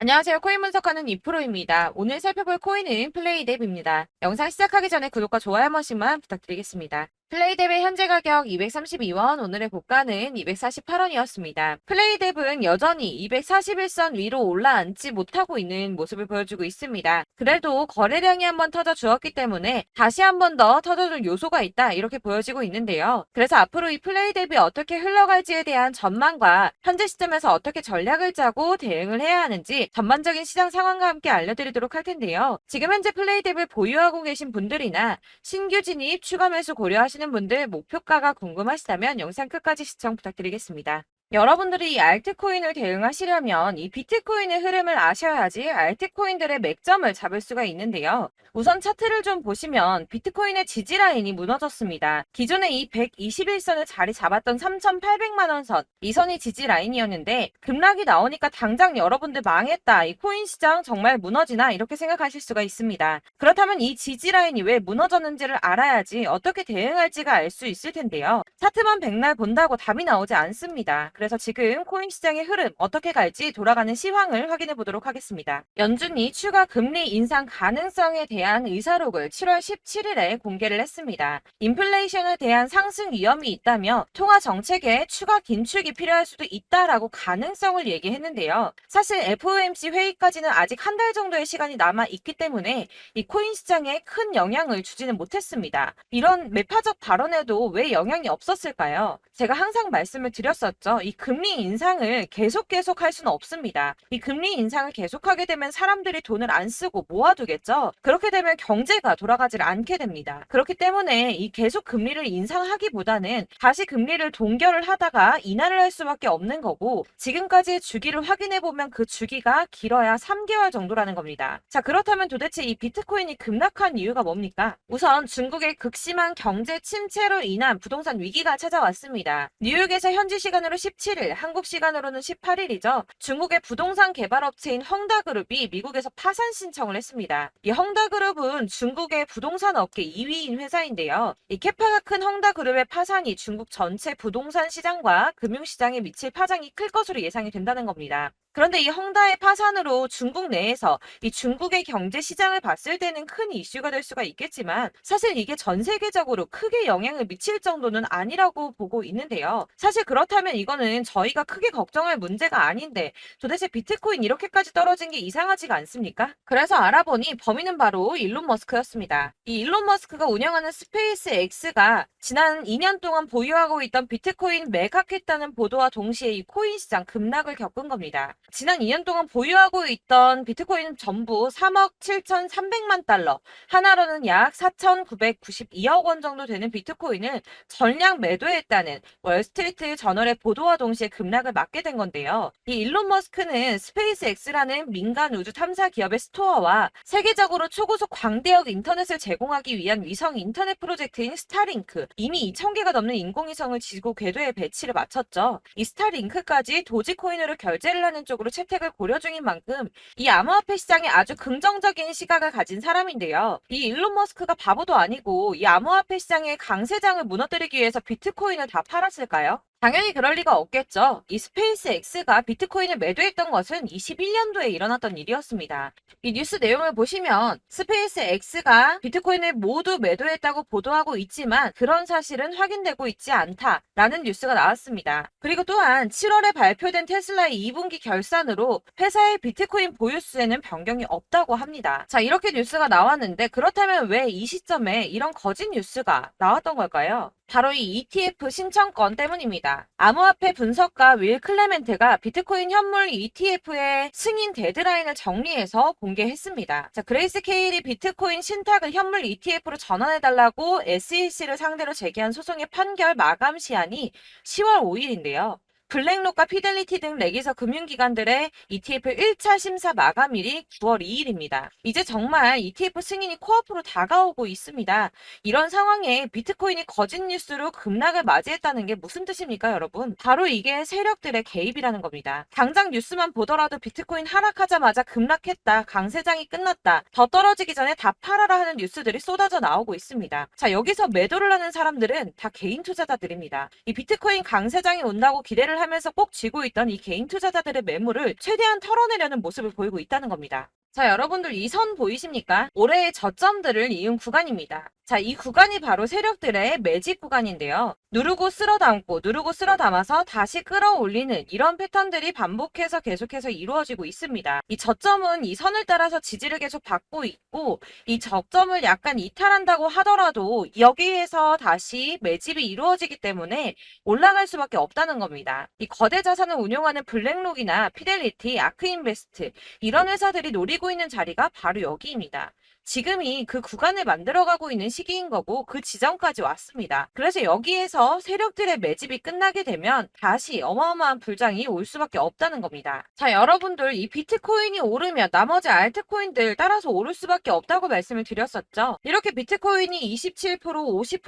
안녕하세요. 코인 분석하는 이프로입니다. 오늘 살펴볼 코인은 플레이뎁입니다. 영상 시작하기 전에 구독과 좋아요 한 번씩만 부탁드리겠습니다. 플레이뎁의 현재 가격 232원, 오늘의 고가는 248원이었습니다. 플레이뎁은 여전히 241선 위로 올라앉지 못하고 있는 모습을 보여주고 있습니다. 그래도 거래량이 한번 터져 주었기 때문에 다시 한 번 더 터져줄 요소가 있다, 이렇게 보여지고 있는데요. 그래서 앞으로 이 플레이뎁이 어떻게 흘러갈지에 대한 전망과 현재 시점에서 어떻게 전략을 짜고 대응을 해야 하는지 전반적인 시장 상황과 함께 알려드리도록 할 텐데요. 지금 현재 플레이뎁을 보유하고 계신 분들이나 신규 진입, 추가 매수 고려하시는 분들 목표가가 궁금하시다면 영상 끝까지 시청 부탁드리겠습니다. 여러분들이 이 알트코인을 대응하시려면 이 비트코인의 흐름을 아셔야지 알트코인들의 맥점을 잡을 수가 있는데요. 우선 차트를 좀 보시면 비트코인의 지지 라인이 무너졌습니다. 기존에 이 121선을 자리 잡았던 3,800만 원 선, 이 선이 지지 라인이었는데 급락이 나오니까 당장 여러분들 망했다, 이 코인 시장 정말 무너지나, 이렇게 생각하실 수가 있습니다. 그렇다면 이 지지 라인이 왜 무너졌는지를 알아야지 어떻게 대응할지가 알 수 있을 텐데요. 차트만 백날 본다고 답이 나오지 않습니다. 그래서 지금 코인 시장의 흐름 어떻게 갈지 돌아가는 시황을 확인해 보도록 하겠습니다. 연준이 추가 금리 인상 가능성에 대한 의사록을 7월 17일에 공개를 했습니다. 인플레이션에 대한 상승 위험이 있다며 통화 정책에 추가 긴축이 필요할 수도 있다라고 가능성을 얘기했는데요. 사실 FOMC 회의까지는 아직 한 달 정도의 시간이 남아 있기 때문에 이 코인 시장에 큰 영향을 주지는 못했습니다. 이런 매파적 발언에도 왜 영향이 없었을까요? 제가 항상 말씀을 드렸었죠. 이 금리 인상을 계속 할 수는 없습니다. 이 금리 인상을 계속하게 되면 사람들이 돈을 안 쓰고 모아두겠죠. 그렇게 되면 경제가 돌아가질 않게 됩니다. 그렇기 때문에 이 계속 금리를 인상하기보다는 다시 금리를 동결을 하다가 인하를 할 수밖에 없는 거고, 지금까지의 주기를 확인해 보면 그 주기가 길어야 3개월 정도라는 겁니다. 자, 그렇다면 도대체 이 비트코인이 급락한 이유가 뭡니까? 우선 중국의 극심한 경제 침체로 인한 부동산 위기가 찾아왔습니다. 뉴욕에서 현지 시간으로 17일, 한국 시간으로는 18일이죠. 중국의 부동산 개발업체인 헝다그룹이 미국에서 파산 신청을 했습니다. 이 헝다그룹은 중국의 부동산 업계 2위인 회사인데요. 이 캐파가 큰 헝다그룹의 파산이 중국 전체 부동산 시장과 금융시장에 미칠 파장이 클 것으로 예상이 된다는 겁니다. 그런데 이 헝다의 파산으로 중국 내에서 이 중국의 경제 시장을 봤을 때는 큰 이슈가 될 수가 있겠지만, 사실 이게 전 세계적으로 크게 영향을 미칠 정도는 아니라고 보고 있는데요. 사실 그렇다면 이거는 저희가 크게 걱정할 문제가 아닌데 도대체 비트코인 이렇게까지 떨어진 게 이상하지가 않습니까? 그래서 알아보니 범인은 바로 일론 머스크였습니다. 이 일론 머스크가 운영하는 스페이스 X가 지난 2년 동안 보유하고 있던 비트코인 매각했다는 보도와 동시에 이 코인 시장 급락을 겪은 겁니다. 지난 2년 동안 보유하고 있던 비트코인은 전부 3억 7,300만 달러, 하나로는 약 4,992억 원 정도 되는 비트코인을 전량 매도했다는 월스트리트 저널의 보도와 동시에 급락을 맞게 된 건데요. 이 일론 머스크는 스페이스 X라는 민간 우주 탐사 기업의 스토어와 세계적으로 초고속 광대역 인터넷을 제공하기 위한 위성 인터넷 프로젝트인 스타링크, 이미 2,000개가 넘는 인공위성을 지구 궤도에 배치를 마쳤죠. 이 스타링크까지 도지코인으로 결제를 하는 쪽으로 채택을 고려 중인 만큼 이 암호화폐 시장에 아주 긍정적인 시각을 가진 사람인데요. 이 일론 머스크가 바보도 아니고 이 암호화폐 시장의 강세장을 무너뜨리기 위해서 비트코인을 다 팔았을까요? 당연히 그럴 리가 없겠죠. 이 스페이스 X가 비트코인을 매도했던 것은 21년도에 일어났던 일이었습니다. 이 뉴스 내용을 보시면 스페이스 X가 비트코인을 모두 매도했다고 보도하고 있지만 그런 사실은 확인되고 있지 않다라는 뉴스가 나왔습니다. 그리고 또한 7월에 발표된 테슬라의 2분기 결산으로 회사의 비트코인 보유수에는 변경이 없다고 합니다. 자, 이렇게 뉴스가 나왔는데 그렇다면 왜 이 시점에 이런 거짓 뉴스가 나왔던 걸까요? 바로 이 ETF 신청권 때문입니다. 암호화폐 분석가 윌 클레멘트가 비트코인 현물 ETF의 승인 데드라인을 정리해서 공개했습니다. 자, 그레이스 케일이 비트코인 신탁을 현물 ETF로 전환해달라고 SEC를 상대로 제기한 소송의 판결 마감 시한이 10월 5일인데요. 블랙록과 피델리티 등 레기서 금융기관들의 ETF 1차 심사 마감일이 9월 2일입니다. 이제 정말 ETF 승인이 코앞으로 다가오고 있습니다. 이런 상황에 비트코인이 거짓 뉴스로 급락을 맞이했다는 게 무슨 뜻입니까, 여러분? 바로 이게 세력들의 개입이라는 겁니다. 당장 뉴스만 보더라도 비트코인 하락하자마자 급락했다, 강세장이 끝났다, 더 떨어지기 전에 다 팔아라 하는 뉴스들이 쏟아져 나오고 있습니다. 자, 여기서 매도를 하는 사람들은 다 개인 투자자들입니다. 이 비트코인 강세장이 온다고 기대를 하면서 꼭 쥐고 있던 이 개인 투자자들의 매물을 최대한 털어내려는 모습을 보이고 있다는 겁니다. 자, 여러분들 이 선 보이십니까? 올해의 저점들을 이은 구간입니다. 자, 이 구간이 바로 세력들의 매집 구간인데요. 누르고 쓸어 담고 누르고 쓸어 담아서 다시 끌어올리는 이런 패턴들이 반복해서 계속해서 이루어지고 있습니다. 이 저점은 이 선을 따라서 지지를 계속 받고 있고 이 저점을 약간 이탈한다고 하더라도 여기에서 다시 매집이 이루어지기 때문에 올라갈 수밖에 없다는 겁니다. 이 거대 자산을 운용하는 블랙록이나 피델리티, 아크인베스트 이런 회사들이 노리고 있는 자리가 바로 여기입니다. 지금이 그 구간을 만들어가고 있는 시기인 거고 그 지점까지 왔습니다. 그래서 여기에서 세력들의 매집이 끝나게 되면 다시 어마어마한 불장이 올 수밖에 없다는 겁니다. 자, 여러분들 이 비트코인이 오르면 나머지 알트코인들 따라서 오를 수밖에 없다고 말씀을 드렸었죠. 이렇게 비트코인이 27%, 50%,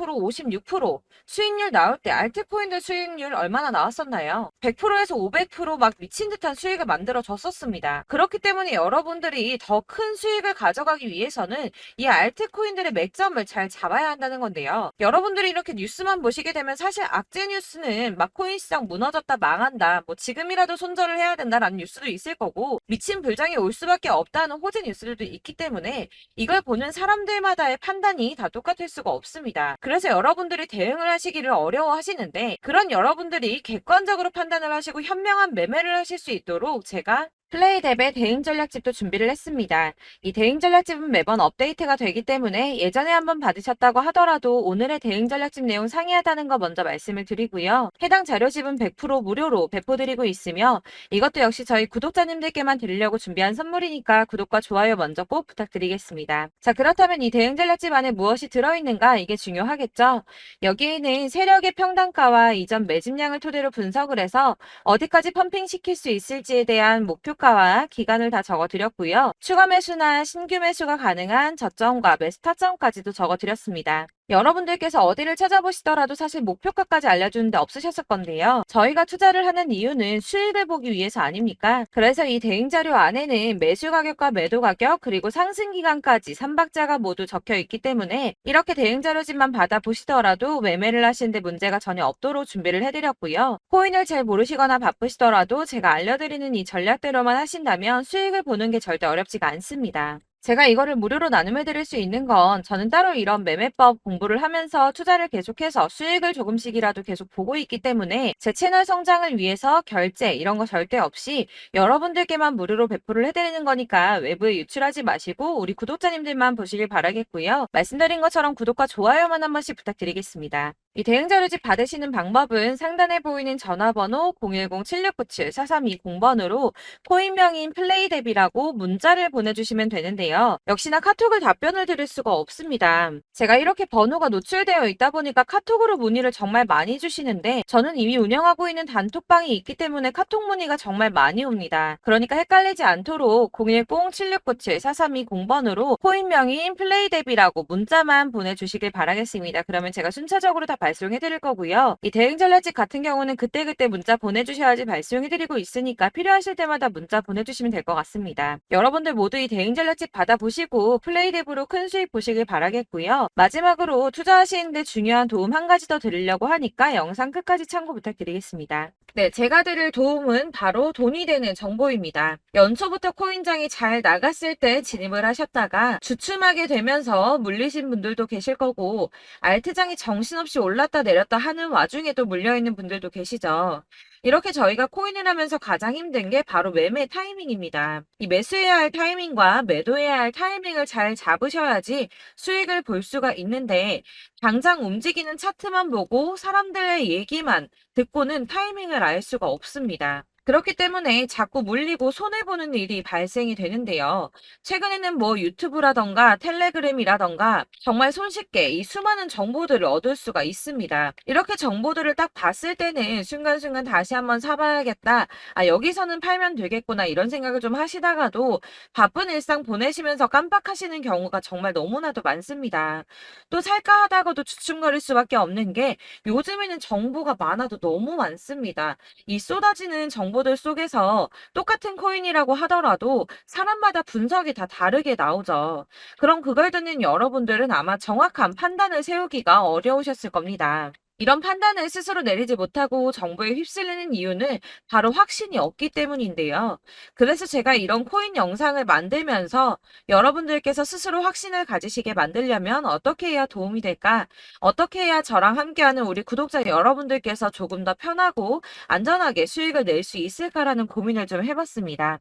56% 수익률 나올 때 알트코인들 수익률 얼마나 나왔었나요? 100%에서 500%막 미친 듯한 수익을 만들어 줬었습니다. 그렇기 때문에 여러분들이 더 큰 수익을 가져가기 위해서는 이 알트코인들의 맥점을 잘 잡아야 한다는 건데요. 여러분들이 이렇게 뉴스만 보시게 되면 사실 악재 뉴스는 막 코인 시장 무너졌다 망한다 뭐 지금이라도 손절을 해야 된다라는 뉴스도 있을 거고 미친 불장이 올 수밖에 없다는 호재 뉴스들도 있기 때문에 이걸 보는 사람들마다의 판단이 다 똑같을 수가 없습니다. 그래서 여러분들이 대응을 하시기를 어려워하시는데 그런 여러분들이 객관적으로 판단을 하시고 현명한 매매를 하실 수 있도록 제가 플레이뎁의 대응 전략집도 준비를 했습니다. 이 대응 전략집은 매번 업데이트가 되기 때문에 예전에 한번 받으셨다고 하더라도 오늘의 대응 전략집 내용 상이하다는 거 먼저 말씀을 드리고요. 해당 자료집은 100% 무료로 배포드리고 있으며 이것도 역시 저희 구독자님들께만 드리려고 준비한 선물이니까 구독과 좋아요 먼저 꼭 부탁드리겠습니다. 자, 그렇다면 이 대응 전략집 안에 무엇이 들어있는가 이게 중요하겠죠. 여기에는 세력의 평단가와 이전 매집량을 토대로 분석을 해서 어디까지 펌핑시킬 수 있을지에 대한 목표가와 기간을 다 적어드렸고요. 추가 매수나 신규 매수가 가능한 저점과 매수 타점까지도 적어드렸습니다. 여러분들께서 어디를 찾아보시더라도 사실 목표가까지 알려주는데 없으셨을 건데요. 저희가 투자를 하는 이유는 수익을 보기 위해서 아닙니까? 그래서 이 대응 자료 안에는 매수 가격과 매도 가격 그리고 상승 기간까지 3박자가 모두 적혀 있기 때문에 이렇게 대응 자료집만 받아보시더라도 매매를 하시는데 문제가 전혀 없도록 준비를 해드렸고요. 코인을 잘 모르시거나 바쁘시더라도 제가 알려드리는 이 전략대로만 하신다면 수익을 보는 게 절대 어렵지가 않습니다. 제가 이거를 무료로 나눔해 드릴 수 있는 건 저는 따로 이런 매매법 공부를 하면서 투자를 계속해서 수익을 조금씩이라도 계속 보고 있기 때문에 제 채널 성장을 위해서 결제 이런 거 절대 없이 여러분들께만 무료로 배포를 해드리는 거니까 외부에 유출하지 마시고 우리 구독자님들만 보시길 바라겠고요. 말씀드린 것처럼 구독과 좋아요만 한 번씩 부탁드리겠습니다. 이 대응 자료집 받으시는 방법은 상단에 보이는 전화번호 010-7697-4320번으로 코인명인 플레이뎁이라고 문자를 보내주시면 되는데요. 역시나 카톡을 답변을 드릴 수가 없습니다. 제가 이렇게 번호가 노출되어 있다 보니까 카톡으로 문의를 정말 많이 주시는데 저는 이미 운영하고 있는 단톡방이 있기 때문에 카톡 문의가 정말 많이 옵니다. 그러니까 헷갈리지 않도록 010-7697-4320번으로 코인명인 플레이뎁이라고 문자만 보내주시길 바라겠습니다. 그러면 제가 순차적으로 다 발송해드릴 거고요. 이 대응 전략집 같은 경우는 그때그때 문자 보내주셔야지 발송해드리고 있으니까 필요하실 때마다 문자 보내주시면 될 것 같습니다. 여러분들 모두 이 대응 전략집 받아보시고 플레이뎁으로 큰 수익 보시길 바라겠고요. 마지막으로 투자하시는데 중요한 도움 한 가지 더 드리려고 하니까 영상 끝까지 참고 부탁드리겠습니다. 네, 제가 드릴 도움은 바로 돈이 되는 정보입니다. 연초부터 코인장이 잘 나갔을 때 진입을 하셨다가 주춤하게 되면서 물리신 분들도 계실 거고 알트장이 정신없이 올랐다 내렸다 하는 와중에도 물려있는 분들도 계시죠. 이렇게 저희가 코인을 하면서 가장 힘든 게 바로 매매 타이밍입니다. 이 매수해야 할 타이밍과 매도해야 할 타이밍을 잘 잡으셔야지 수익을 볼 수가 있는데 당장 움직이는 차트만 보고 사람들의 얘기만 듣고는 타이밍을 알 수가 없습니다. 그렇기 때문에 자꾸 물리고 손해보는 일이 발생이 되는데요. 최근에는 뭐 유튜브라던가 텔레그램이라던가 정말 손쉽게 이 수많은 정보들을 얻을 수가 있습니다. 이렇게 정보들을 딱 봤을 때는 순간순간 다시 한번 사봐야겠다. 아, 여기서는 팔면 되겠구나. 이런 생각을 좀 하시다가도 바쁜 일상 보내시면서 깜빡하시는 경우가 정말 너무나도 많습니다. 또 살까 하다가도 주춤거릴 수밖에 없는 게 요즘에는 정보가 많아도 너무 많습니다. 이 쏟아지는 정보들 속에서 똑같은 코인이라고 하더라도 사람마다 분석이 다 다르게 나오죠. 그럼 그걸 듣는 여러분들은 아마 정확한 판단을 세우기가 어려우셨을 겁니다. 이런 판단을 스스로 내리지 못하고 정보에 휩쓸리는 이유는 바로 확신이 없기 때문인데요. 그래서 제가 이런 코인 영상을 만들면서 여러분들께서 스스로 확신을 가지시게 만들려면 어떻게 해야 도움이 될까? 어떻게 해야 저랑 함께하는 우리 구독자 여러분들께서 조금 더 편하고 안전하게 수익을 낼 수 있을까라는 고민을 좀 해봤습니다.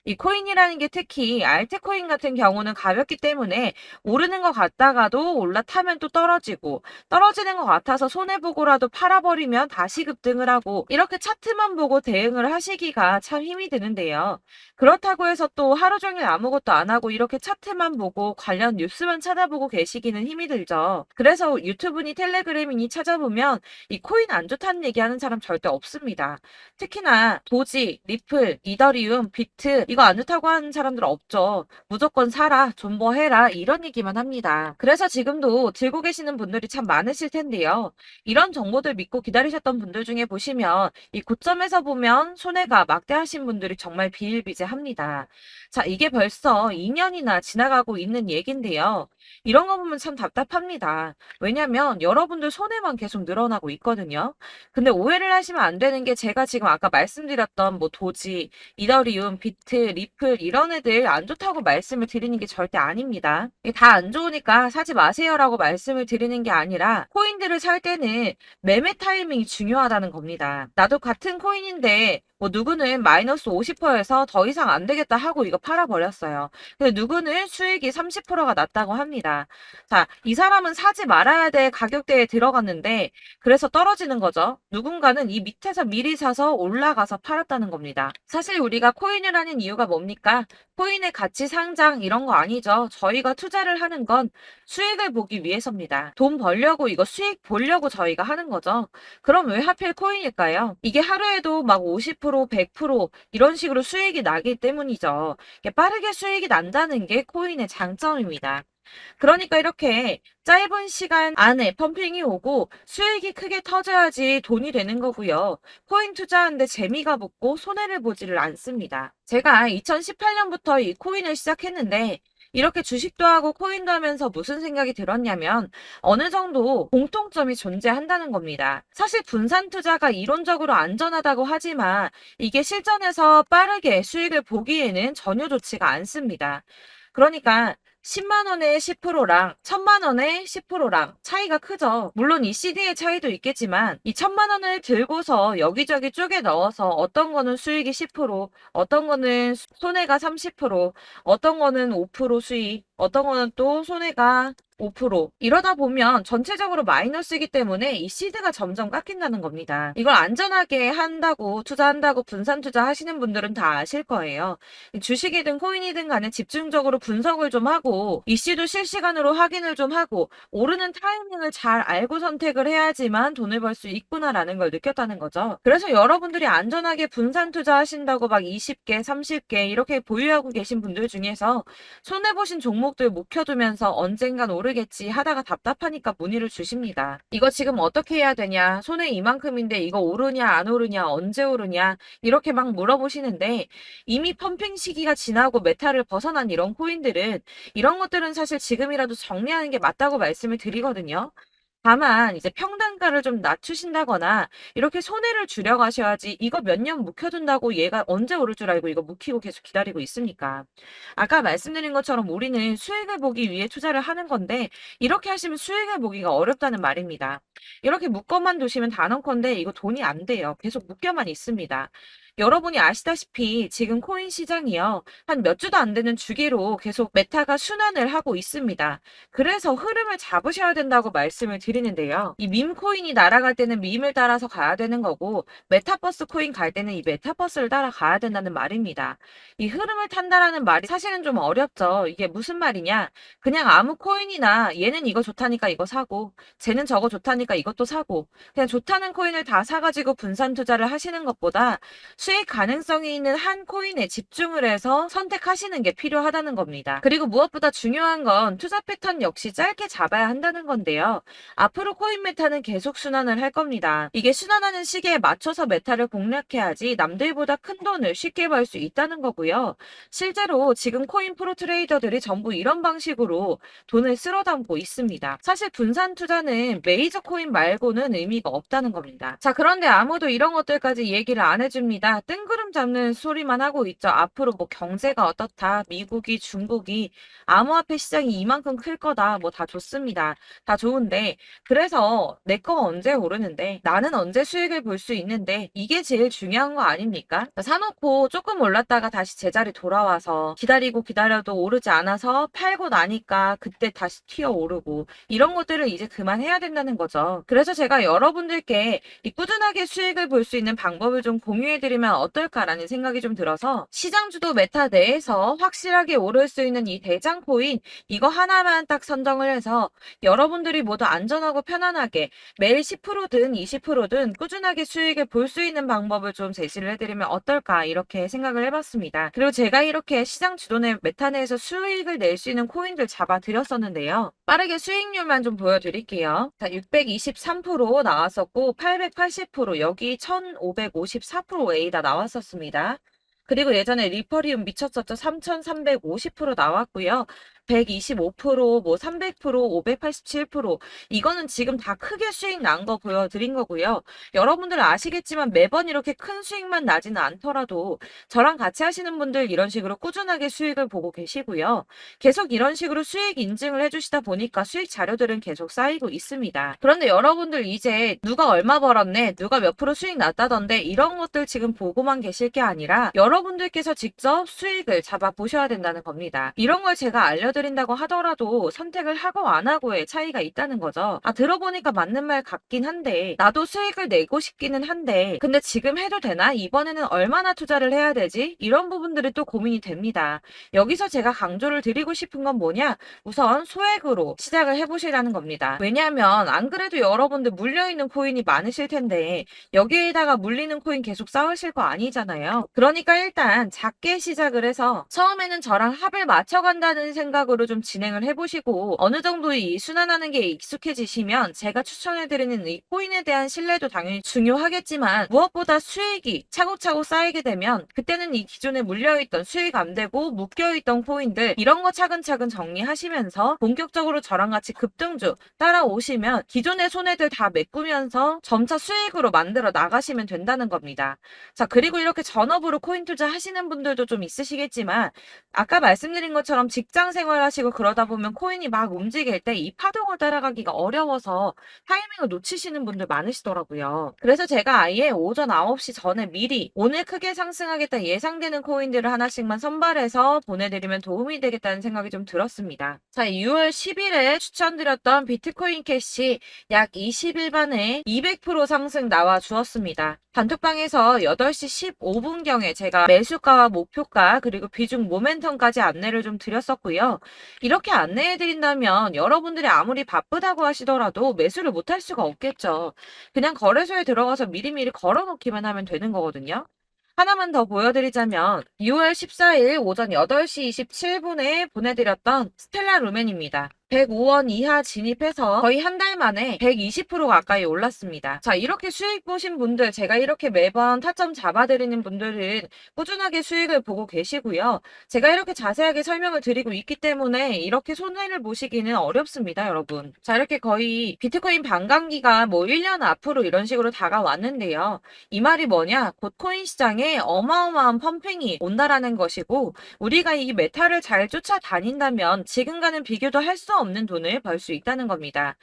이 코인이라는 게 특히 알트코인 같은 경우는 가볍기 때문에 오르는 것 같다가도 올라타면 또 떨어지고 떨어지는 것 같아서 손해보고라도 팔아버리면 다시 급등을 하고 이렇게 차트만 보고 대응을 하시기가 참 힘이 드는데요. 그렇다고 해서 또 하루 종일 아무것도 안 하고 이렇게 차트만 보고 관련 뉴스만 찾아보고 계시기는 힘이 들죠. 그래서 유튜브니 텔레그램이니 찾아보면 이 코인 안 좋다는 얘기하는 사람 절대 없습니다. 특히나 도지, 리플, 이더리움, 비트 이거 안 좋다고 하는 사람들 없죠. 무조건 사라, 존버해라 이런 얘기만 합니다. 그래서 지금도 들고 계시는 분들이 참 많으실 텐데요. 이런 정보들 믿고 기다리셨던 분들 중에 보시면 이 고점에서 보면 손해가 막대하신 분들이 정말 비일비재합니다. 자, 이게 벌써 2년이나 지나가고 있는 얘긴데요. 이런 거 보면 참 답답합니다. 왜냐면 여러분들 손해만 계속 늘어나고 있거든요. 근데 오해를 하시면 안 되는 게 제가 지금 아까 말씀드렸던 뭐 도지, 이더리움, 비트, 리플 이런 애들 안 좋다고 말씀을 드리는 게 절대 아닙니다. 다 안 좋으니까 사지 마세요라고 말씀을 드리는 게 아니라 코인들을 살 때는 매매 타이밍이 중요하다는 겁니다. 나도 같은 코인인데 뭐 누구는 마이너스 50%에서 더 이상 안 되겠다 하고 이거 팔아버렸어요. 근데 누구는 수익이 30%가 났다고 합니다. 자, 이 사람은 사지 말아야 될 가격대에 들어갔는데 그래서 떨어지는 거죠. 누군가는 이 밑에서 미리 사서 올라가서 팔았다는 겁니다. 사실 우리가 코인을 하는 이유가 뭡니까? 코인의 가치 상장 이런 거 아니죠. 저희가 투자를 하는 건 수익을 보기 위해서입니다. 돈 벌려고 이거 수익 보려고 저희가 하는 거죠. 그럼 왜 하필 코인일까요? 이게 하루에도 막 50%, 100% 이런 식으로 수익이 나기 때문이죠. 빠르게 수익이 난다는 게 코인의 장점입니다. 그러니까 이렇게 짧은 시간 안에 펌핑이 오고 수익이 크게 터져야지 돈이 되는 거고요. 코인 투자하는데 재미가 붙고 손해를 보지를 않습니다. 제가 2018년부터 이 코인을 시작했는데 이렇게 주식도 하고 코인도 하면서 무슨 생각이 들었냐면 어느 정도 공통점이 존재한다는 겁니다. 사실 분산 투자가 이론적으로 안전하다고 하지만 이게 실전에서 빠르게 수익을 보기에는 전혀 좋지가 않습니다. 그러니까 10만 원에 10%랑 1000만 원에 10%랑 차이가 크죠. 물론 이 CD의 차이도 있겠지만 이 1000만 원을 들고서 여기저기 쪼개 넣어서 어떤 거는 수익이 10%, 어떤 거는 손해가 30%, 어떤 거는 5% 수익, 어떤 거는 또 손해가 5% 이러다 보면 전체적으로 마이너스이기 때문에 이 시드가 점점 깎인다는 겁니다. 이걸 안전하게 한다고 투자한다고 분산 투자하시는 분들은 다 아실 거예요. 주식이든 코인이든 간에 집중적으로 분석을 좀 하고 이슈도 실시간으로 확인을 좀 하고 오르는 타이밍을 잘 알고 선택을 해야지만 돈을 벌 수 있구나라는 걸 느꼈다는 거죠. 그래서 여러분들이 안전하게 분산 투자하신다고 막 20개, 30개 이렇게 보유하고 계신 분들 중에서 손해보신 종목들 묵혀두면서 언젠간 오르겠지 하다가 답답하니까 문의를 주십니다. 이거 지금 어떻게 해야 되냐? 손해 이만큼인데 이거 오르냐 안 오르냐 언제 오르냐 이렇게 막 물어보시는데 이미 펌핑 시기가 지나고 메타를 벗어난 이런 코인들은 이런 것들은 사실 지금이라도 정리하는 게 맞다고 말씀을 드리거든요. 다만 이제 평단가를 좀 낮추신다거나 이렇게 손해를 줄여가셔야지 이거 몇 년 묵혀둔다고 얘가 언제 오를 줄 알고 이거 묵히고 계속 기다리고 있습니까? 아까 말씀드린 것처럼 우리는 수익을 보기 위해 투자를 하는 건데 이렇게 하시면 수익을 보기가 어렵다는 말입니다. 이렇게 묶어만 두시면 단언컨대 이거 돈이 안 돼요. 계속 묶여만 있습니다. 여러분이 아시다시피 지금 코인 시장이요. 한 몇 주도 안 되는 주기로 계속 메타가 순환을 하고 있습니다. 그래서 흐름을 잡으셔야 된다고 말씀을 드리는데요. 이 밈 코인이 날아갈 때는 밈을 따라서 가야 되는 거고 메타버스 코인 갈 때는 이 메타버스를 따라가야 된다는 말입니다. 이 흐름을 탄다라는 말이 사실은 좀 어렵죠. 이게 무슨 말이냐? 그냥 아무 코인이나 얘는 이거 좋다니까 이거 사고 쟤는 저거 좋다니까 이것도 사고 그냥 좋다는 코인을 다 사가지고 분산 투자를 하시는 것보다 수익 가능성이 있는 한 코인에 집중을 해서 선택하시는 게 필요하다는 겁니다. 그리고 무엇보다 중요한 건 투자 패턴 역시 짧게 잡아야 한다는 건데요. 앞으로 코인 메타는 계속 순환을 할 겁니다. 이게 순환하는 시기에 맞춰서 메타를 공략해야지 남들보다 큰 돈을 쉽게 벌 수 있다는 거고요. 실제로 지금 코인 프로 트레이더들이 전부 이런 방식으로 돈을 쓸어 담고 있습니다. 사실 분산 투자는 메이저 코인 말고는 의미가 없다는 겁니다. 자, 그런데 아무도 이런 것들까지 얘기를 안 해줍니다. 뜬구름 잡는 소리만 하고 있죠. 앞으로 뭐 경제가 어떻다, 미국이, 중국이, 암호화폐 시장이 이만큼 클 거다, 뭐 다 좋습니다. 다 좋은데, 그래서 내 거 언제 오르는데, 나는 언제 수익을 볼 수 있는데, 이게 제일 중요한 거 아닙니까? 사놓고 조금 올랐다가 다시 제자리 돌아와서 기다리고 기다려도 오르지 않아서 팔고 나니까 그때 다시 튀어 오르고, 이런 것들을 이제 그만해야 된다는 거죠. 그래서 제가 여러분들께 이 꾸준하게 수익을 볼 수 있는 방법을 좀 공유해드리면 어떨까라는 생각이 좀 들어서 시장주도 메타 내에서 확실하게 오를 수 있는 이 대장 코인 이거 하나만 딱 선정을 해서 여러분들이 모두 안전하고 편안하게 매일 10%든 20%든 꾸준하게 수익을 볼 수 있는 방법을 좀 제시를 해드리면 어떨까 이렇게 생각을 해봤습니다. 그리고 제가 이렇게 시장 주도내 메타 내에서 수익을 낼 수 있는 코인들 잡아드렸었는데요. 빠르게 수익률만 좀 보여드릴게요. 자, 623% 나왔었고 880% 여기 1554% 다 나왔었습니다. 그리고 예전에 리퍼리움 미쳤었죠. 3350% 나왔고요. 125%, 뭐 300%, 587% 이거는 지금 다 크게 수익 난 거 보여드린 거고요. 여러분들 아시겠지만 매번 이렇게 큰 수익만 나지는 않더라도 저랑 같이 하시는 분들 이런 식으로 꾸준하게 수익을 보고 계시고요. 계속 이런 식으로 수익 인증을 해주시다 보니까 수익 자료들은 계속 쌓이고 있습니다. 그런데 여러분들 이제 누가 얼마 벌었네, 누가 몇 프로 수익 났다던데 이런 것들 지금 보고만 계실 게 아니라 여러분들께서 직접 수익을 잡아 보셔야 된다는 겁니다. 이런 걸 제가 알려드린다고 하더라도 선택을 하고 안 하고의 차이가 있다는 거죠. 아, 들어보니까 맞는 말 같긴 한데 나도 수익을 내고 싶기는 한데 근데 지금 해도 되나? 이번에는 얼마나 투자를 해야 되지? 이런 부분들이 또 고민이 됩니다. 여기서 제가 강조를 드리고 싶은 건 뭐냐? 우선 소액으로 시작을 해보시라는 겁니다. 왜냐하면 안 그래도 여러분들 물려있는 코인이 많으실 텐데 여기에다가 물리는 코인 계속 쌓으실 거 아니잖아요. 그러니까 일단 작게 시작을 해서 처음에는 저랑 합을 맞춰간다는 생각으로 좀 진행을 해보시고 어느 정도 이 순환하는 게 익숙해지시면 제가 추천해드리는 이 코인에 대한 신뢰도 당연히 중요하겠지만 무엇보다 수익이 차곡차곡 쌓이게 되면 그때는 이 기존에 물려있던 수익 안 되고 묶여있던 코인들 이런 거 차근차근 정리하시면서 본격적으로 저랑 같이 급등주 따라오시면 기존의 손해들 다 메꾸면서 점차 수익으로 만들어 나가시면 된다는 겁니다. 자, 그리고 이렇게 전업으로 코인 투자 하시는 분들도 좀 있으시겠지만 아까 말씀드린 것처럼 직장 생활하시고 그러다 보면 코인이 막 움직일 때 이 파동을 따라가기가 어려워서 타이밍을 놓치시는 분들 많으시더라고요. 그래서 제가 아예 오전 9시 전에 미리 오늘 크게 상승하겠다 예상되는 코인들을 하나씩만 선발해서 보내드리면 도움이 되겠다는 생각이 좀 들었습니다. 자, 6월 10일에 추천드렸던 비트코인 캐시 약 20일 만에 200% 상승 나와 주었습니다. 단톡방에서 8시 15분경에 제가 매수가와 목표가 그리고 비중 모멘텀까지 안내를 좀 드렸었고요. 이렇게 안내해드린다면 여러분들이 아무리 바쁘다고 하시더라도 매수를 못할 수가 없겠죠. 그냥 거래소에 들어가서 미리미리 걸어놓기만 하면 되는 거거든요. 하나만 더 보여드리자면 6월 14일 오전 8시 27분에 보내드렸던 스텔라 루멘입니다. 105원 이하 진입해서 거의 한 달 만에 120% 가까이 올랐습니다. 자, 이렇게 수익 보신 분들, 제가 이렇게 매번 타점 잡아드리는 분들은 꾸준하게 수익을 보고 계시고요. 제가 이렇게 자세하게 설명을 드리고 있기 때문에 이렇게 손해를 보시기는 어렵습니다, 여러분. 자, 이렇게 거의 비트코인 반감기가 뭐 1년 앞으로 이런 식으로 다가왔는데요. 이 말이 뭐냐? 곧 코인 시장에 어마어마한 펌핑이 온다라는 것이고 우리가 이 메타를 잘 쫓아다닌다면 지금과는 비교도 할 수 없는 돈을 벌 수 있다는 겁니다.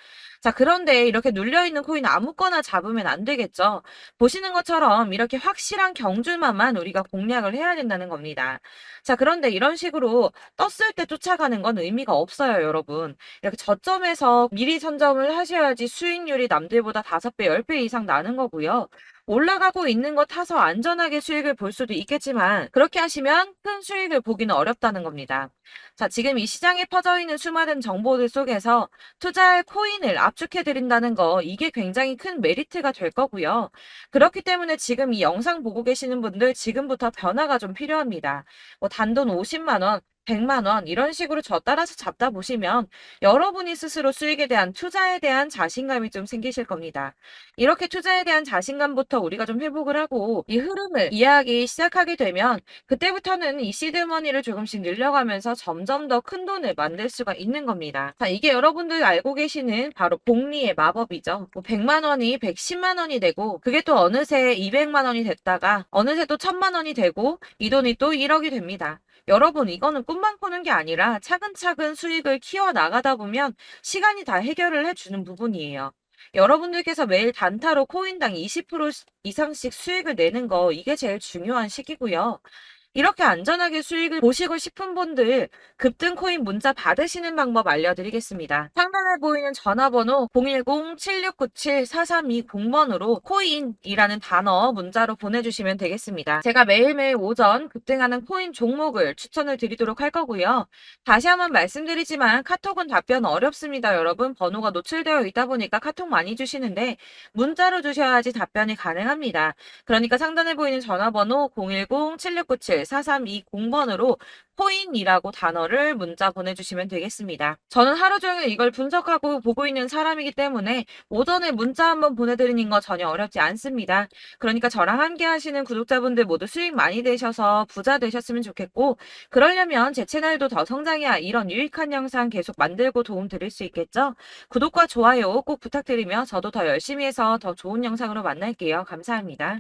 자, 그런데 이렇게 눌려있는 코인 아무거나 잡으면 안 되겠죠. 보시는 것처럼 이렇게 확실한 경주만만 우리가 공략을 해야 된다는 겁니다. 자, 그런데 이런 식으로 떴을 때 쫓아가는 건 의미가 없어요, 여러분. 이렇게 저점에서 미리 선점을 하셔야지 수익률이 남들보다 5배, 10배 이상 나는 거고요. 올라가고 있는 거 타서 안전하게 수익을 볼 수도 있겠지만 그렇게 하시면 큰 수익을 보기는 어렵다는 겁니다. 자, 지금 이 시장에 퍼져 있는 수많은 정보들 속에서 투자할 코인을 압축해 드린다는 거 이게 굉장히 큰 메리트가 될 거고요. 그렇기 때문에 지금 이 영상 보고 계시는 분들 지금부터 변화가 좀 필요합니다. 뭐 단돈 50만 원, 100만 원 이런 식으로 저 따라서 잡다 보시면 여러분이 스스로 수익에 대한 투자에 대한 자신감이 좀 생기실 겁니다. 이렇게 투자에 대한 자신감부터 우리가 좀 회복을 하고 이 흐름을 이해하기 시작하게 되면 그때부터는 이 시드머니를 조금씩 늘려가면서 점점 더 큰 돈을 만들 수가 있는 겁니다. 자, 이게 여러분들 알고 계시는 바로 복리의 마법이죠. 뭐 100만 원이 110만 원이 되고 그게 또 어느새 200만 원이 됐다가 어느새 또 1000만 원이 되고 이 돈이 또 1억이 됩니다. 여러분, 이거는 꿈만 꾸는 게 아니라 차근차근 수익을 키워 나가다 보면 시간이 다 해결을 해주는 부분이에요. 여러분들께서 매일 단타로 코인당 20% 이상씩 수익을 내는 거 이게 제일 중요한 시기고요. 이렇게 안전하게 수익을 보시고 싶은 분들 급등 코인 문자 받으시는 방법 알려드리겠습니다. 상단에 보이는 전화번호 010-7697-4320번으로 코인이라는 단어 문자로 보내주시면 되겠습니다. 제가 매일매일 오전 급등하는 코인 종목을 추천을 드리도록 할 거고요. 다시 한번 말씀드리지만 카톡은 답변 어렵습니다. 여러분, 번호가 노출되어 있다 보니까 카톡 많이 주시는데 문자로 주셔야지 답변이 가능합니다. 그러니까 상단에 보이는 전화번호 010-7697-4320번으로 코인이라고 단어를 문자 보내주시면 되겠습니다. 저는 하루 종일 이걸 분석하고 보고 있는 사람이기 때문에 오전에 문자 한번 보내드리는 거 전혀 어렵지 않습니다. 그러니까 저랑 함께 하시는 구독자분들 모두 수익 많이 되셔서 부자 되셨으면 좋겠고 그러려면 제 채널도 더 성장해야 이런 유익한 영상 계속 만들고 도움 드릴 수 있겠죠? 구독과 좋아요 꼭 부탁드리며 저도 더 열심히 해서 더 좋은 영상으로 만날게요. 감사합니다.